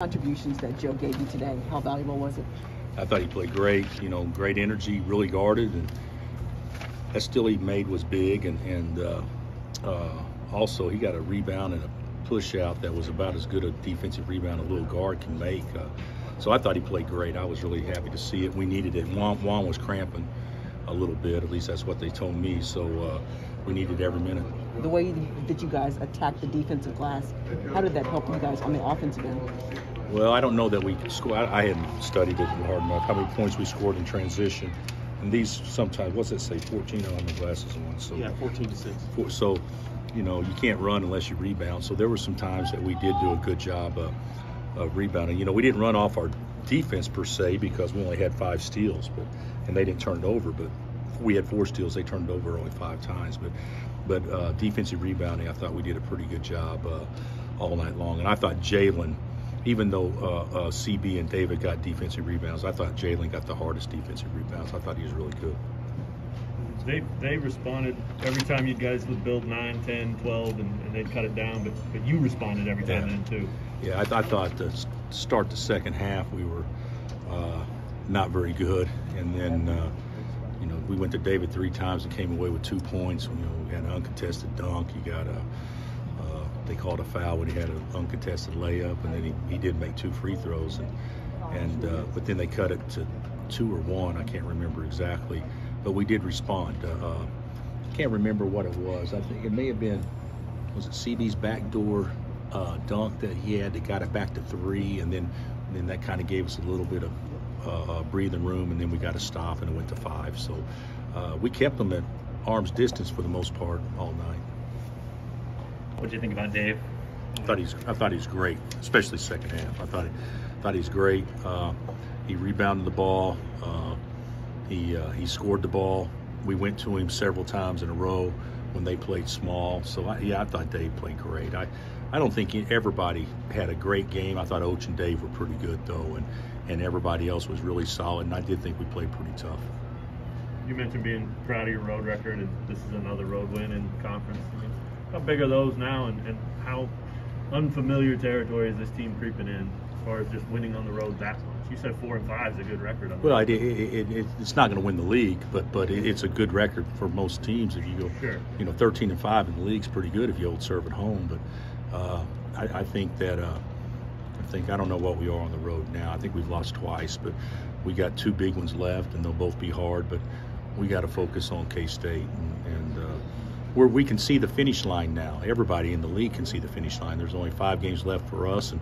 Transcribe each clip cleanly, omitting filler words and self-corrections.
Contributions that Joe gave you today, how valuable was it? I thought he played great, great energy, really guarded, and that steal he made was big, and also he got a rebound and a push out that was about as good a defensive rebound a little guard can make. So I thought he played great. I was really happy to see it. We needed it. Juan was cramping a little bit, at least that's what they told me, so we needed every minute. The way that you guys attacked the defensive glass, how did that help you guys on the offensive end? Well, I don't know that we scored. I hadn't studied it hard enough, how many points we scored in transition. And these sometimes, what's it say, 14? I don't have my glasses on. So, yeah, 14-6. So, you can't run unless you rebound. So there were some times that we did do a good job of rebounding. We didn't run off our defense per se because we only had 5 steals, and they didn't turn it over. But we had 4 steals. They turned it over only 5 times. But defensive rebounding, I thought we did a pretty good job all night long. And I thought Jalen, even though CB and David got defensive rebounds, I thought Jalen got the hardest defensive rebounds. I thought he was really good. They responded every time you guys would build 9, 10, 12, and they'd cut it down, but you responded every time then too. Yeah, I thought to start the second half we were not very good, and then we went to David 3 times and came away with 2 points. We had an uncontested dunk. You got they called a foul when he had an uncontested layup, and then he did make 2 free throws, but then they cut it to 2 or 1. I can't remember exactly, but we did respond. I can't remember what it was. I think it may have been, was it CB's backdoor dunk that he had that got it back to 3, and then that kind of gave us a little bit of breathing room, and then we got to stop, and it went to 5. So we kept them at arm's distance for the most part all night. What do you think about Dave? I thought he's great, especially second half. I thought he's great. He rebounded the ball. He scored the ball. We went to him several times in a row when they played small. So I thought Dave played great. I don't think everybody had a great game. I thought Oach and Dave were pretty good though, and everybody else was really solid. And I did think we played pretty tough. You mentioned being proud of your road record, and this is another road win in conference. How big are those now, and how unfamiliar territory is this team creeping in as far as just winning on the road that much? You said 4-5 is a good record. Well, it's not going to win the league, but it's a good record for most teams. If you go, sure. 13-5 in the league's pretty good if you hold serve at home. But I think that I don't know what we are on the road now. I think we've lost twice, but we got 2 big ones left, and they'll both be hard. But we got to focus on K-State and where we can see the finish line now. Everybody in the league can see the finish line. There's only 5 games left for us and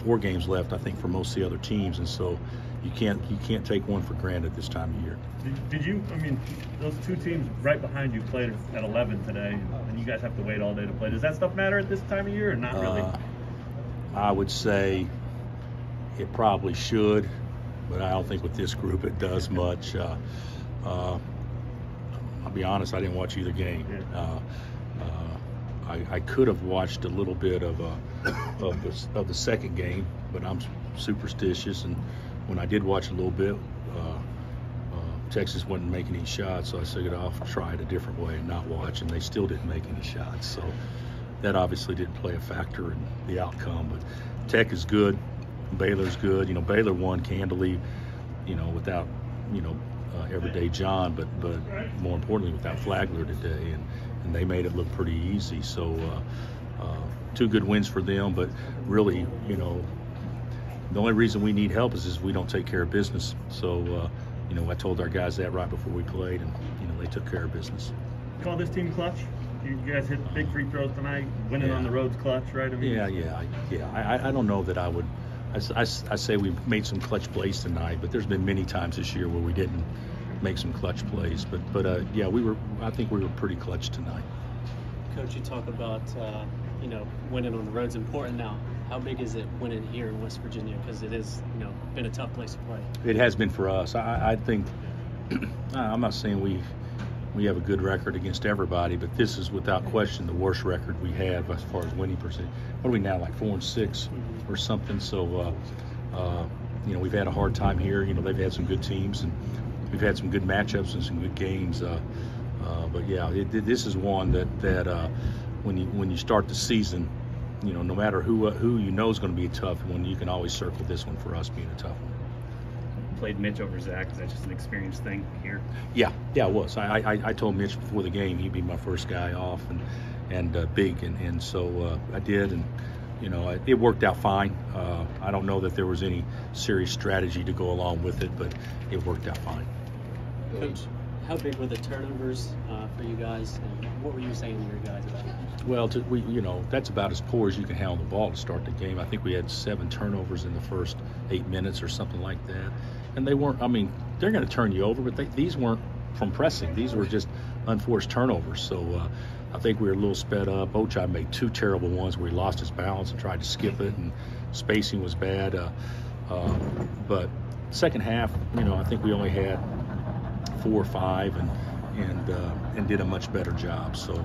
4 games left, I think, for most of the other teams. And so you can't take one for granted this time of year. Did you? I mean, those 2 teams right behind you played at 11 today, and you guys have to wait all day to play. Does that stuff matter at this time of year, or not really? I would say it probably should, but I don't think with this group it does much. I'll be honest, I didn't watch either game. I could have watched a little bit of the second game, but I'm superstitious, and when I did watch a little bit, Texas wasn't making any shots, so I figured I'll try it a different way and not watch, and they still didn't make any shots. So that obviously didn't play a factor in the outcome. But Tech is good, Baylor's good. Baylor won candidly, without everyday John, but more importantly without Flagler today, and they made it look pretty easy. So 2 good wins for them, but really, the only reason we need help is we don't take care of business. So I told our guys that right before we played, and they took care of business. Call this team clutch? You guys hit big free throws tonight. Winning on the road's clutch, right? I mean, yeah. I don't know that I would. I say we made some clutch plays tonight, but there's been many times this year where we didn't make some clutch plays. But I think we were pretty clutch tonight. Coach, you talk about winning on the road's important now. How big is it winning here in West Virginia? Because it is been a tough place to play. It has been for us. I think I'm not saying we have a good record against everybody, but this is without question the worst record we have as far as winning percentage. What are we now, like 4-6 or something? So we've had a hard time here. They've had some good teams, and we've had some good matchups and some good games. But yeah, this is one that when you start the season, no matter who you know is going to be a tough one, you can always circle this one for us being a tough one. Played Mitch over Zach. Is that just an experience thing here? Yeah, it was. I told Mitch before the game he'd be my first guy off and big, and so I did, and it worked out fine. I don't know that there was any serious strategy to go along with it, but it worked out fine. Coach, how big were the turnovers for you guys, and what were you saying to your guys about it? Well, that's about as poor as you can handle the ball to start the game. I think we had 7 turnovers in the first 8 minutes or something like that. And they weren't, they're going to turn you over, but these weren't from pressing. These were just unforced turnovers. So I think we were a little sped up. Ochai made 2 terrible ones where he lost his balance and tried to skip it, and spacing was bad. But second half, I think we only had 4 or 5 and did a much better job. So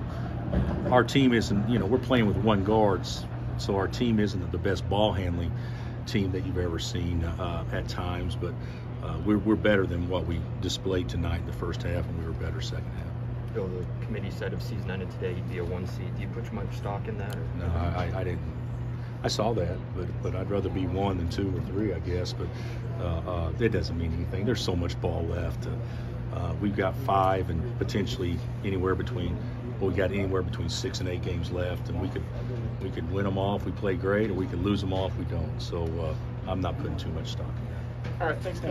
our team isn't, we're playing with 1 guards, so our team isn't the best ball handling team that you've ever seen at times, but we're better than what we displayed tonight in the first half, and we were better second half. Bill, the committee said if season ended today, you'd be a 1 seed. Do you put much stock in that? Or? No, I didn't. I saw that, but I'd rather be 1 than 2 or 3, I guess. But it doesn't mean anything. There's so much ball left. We've got 5 and potentially anywhere between. Well, we got anywhere between 6 and 8 games left, and we could win them all if we play great, or we could lose them all if we don't. So I'm not putting too much stock in that. All right, thanks, Coach.